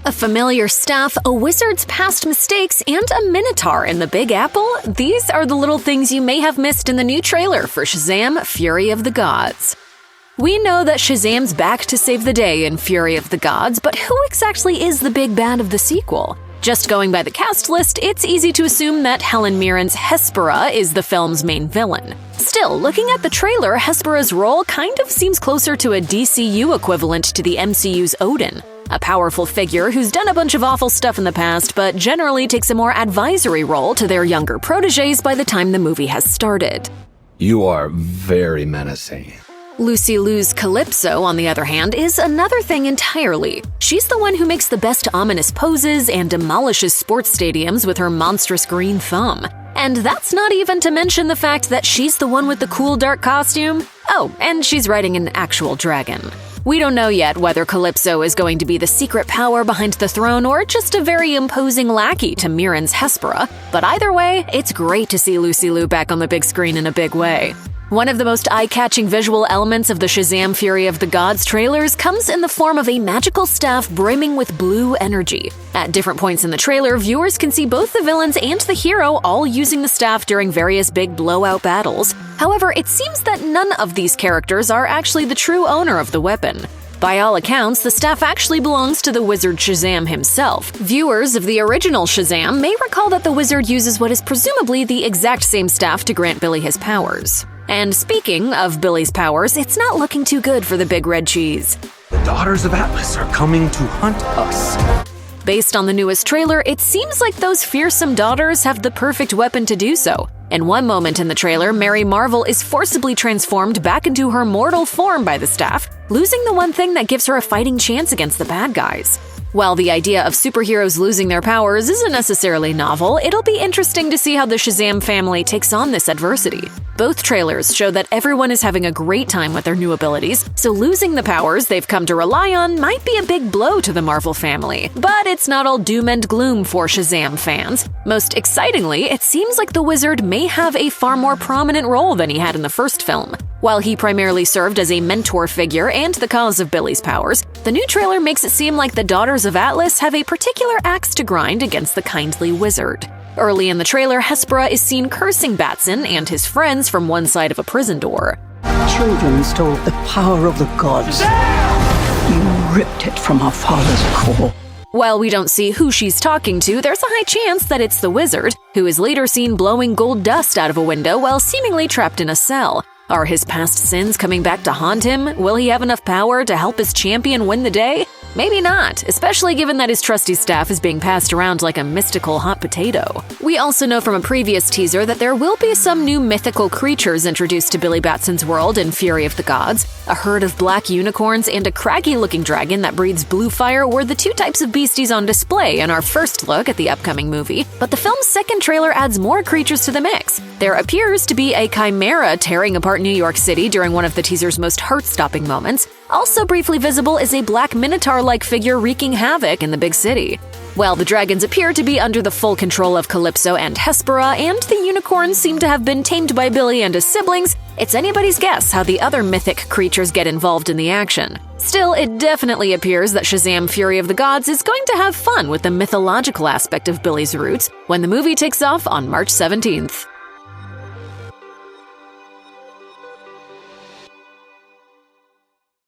A familiar staff, a wizard's past mistakes, and a minotaur in the Big Apple? These are the little things you may have missed in the new trailer for Shazam! Fury of the Gods. We know that Shazam's back to save the day in Fury of the Gods, but who exactly is the big bad of the sequel? Just going by the cast list, it's easy to assume that Helen Mirren's Hespera is the film's main villain. Still, looking at the trailer, Hespera's role kind of seems closer to a DCU equivalent to the MCU's Odin. A powerful figure who's done a bunch of awful stuff in the past, but generally takes a more advisory role to their younger protégés by the time the movie has started. You are very menacing. Lucy Liu's Calypso, on the other hand, is another thing entirely. She's the one who makes the best ominous poses and demolishes sports stadiums with her monstrous green thumb. And that's not even to mention the fact that she's the one with the cool dark costume. Oh, and she's riding an actual dragon. We don't know yet whether Calypso is going to be the secret power behind the throne or just a very imposing lackey to Mirren's Hespera, but either way, it's great to see Lucy Liu back on the big screen in a big way. One of the most eye-catching visual elements of the Shazam! Fury of the Gods trailers comes in the form of a magical staff brimming with blue energy. At different points in the trailer, viewers can see both the villains and the hero all using the staff during various big blowout battles. However, it seems that none of these characters are actually the true owner of the weapon. By all accounts, the staff actually belongs to the wizard Shazam himself. Viewers of the original Shazam may recall that the wizard uses what is presumably the exact same staff to grant Billy his powers. And speaking of Billy's powers, it's not looking too good for the big red cheese. The daughters of Atlas are coming to hunt us. Based on the newest trailer, it seems like those fearsome daughters have the perfect weapon to do so. In one moment in the trailer, Mary Marvel is forcibly transformed back into her mortal form by the staff, losing the one thing that gives her a fighting chance against the bad guys. While the idea of superheroes losing their powers isn't necessarily novel, it'll be interesting to see how the Shazam family takes on this adversity. Both trailers show that everyone is having a great time with their new abilities, so losing the powers they've come to rely on might be a big blow to the Marvel family. But it's not all doom and gloom for Shazam fans. Most excitingly, it seems like the wizard may have a far more prominent role than he had in the first film. While he primarily served as a mentor figure and the cause of Billy's powers, the new trailer makes it seem like the Daughters of Atlas have a particular axe to grind against the kindly wizard. Early in the trailer, Hespera is seen cursing Batson and his friends from one side of a prison door. Children stole the power of the gods. You ripped it from our father's core. While we don't see who she's talking to, there's a high chance that it's the wizard, who is later seen blowing gold dust out of a window while seemingly trapped in a cell. Are his past sins coming back to haunt him? Will he have enough power to help his champion win the day? Maybe not, especially given that his trusty staff is being passed around like a mystical hot potato. We also know from a previous teaser that there will be some new mythical creatures introduced to Billy Batson's world in Fury of the Gods. A herd of black unicorns and a craggy-looking dragon that breathes blue fire were the two types of beasties on display in our first look at the upcoming movie, but the film's second trailer adds more creatures to the mix. There appears to be a chimera tearing apart New York City during one of the teaser's most heart-stopping moments. Also briefly visible is a black minotaur-like figure wreaking havoc in the big city. While the dragons appear to be under the full control of Calypso and Hespera, and the unicorns seem to have been tamed by Billy and his siblings, it's anybody's guess how the other mythic creatures get involved in the action. Still, it definitely appears that Shazam! Fury of the Gods is going to have fun with the mythological aspect of Billy's roots when the movie takes off on March 17th.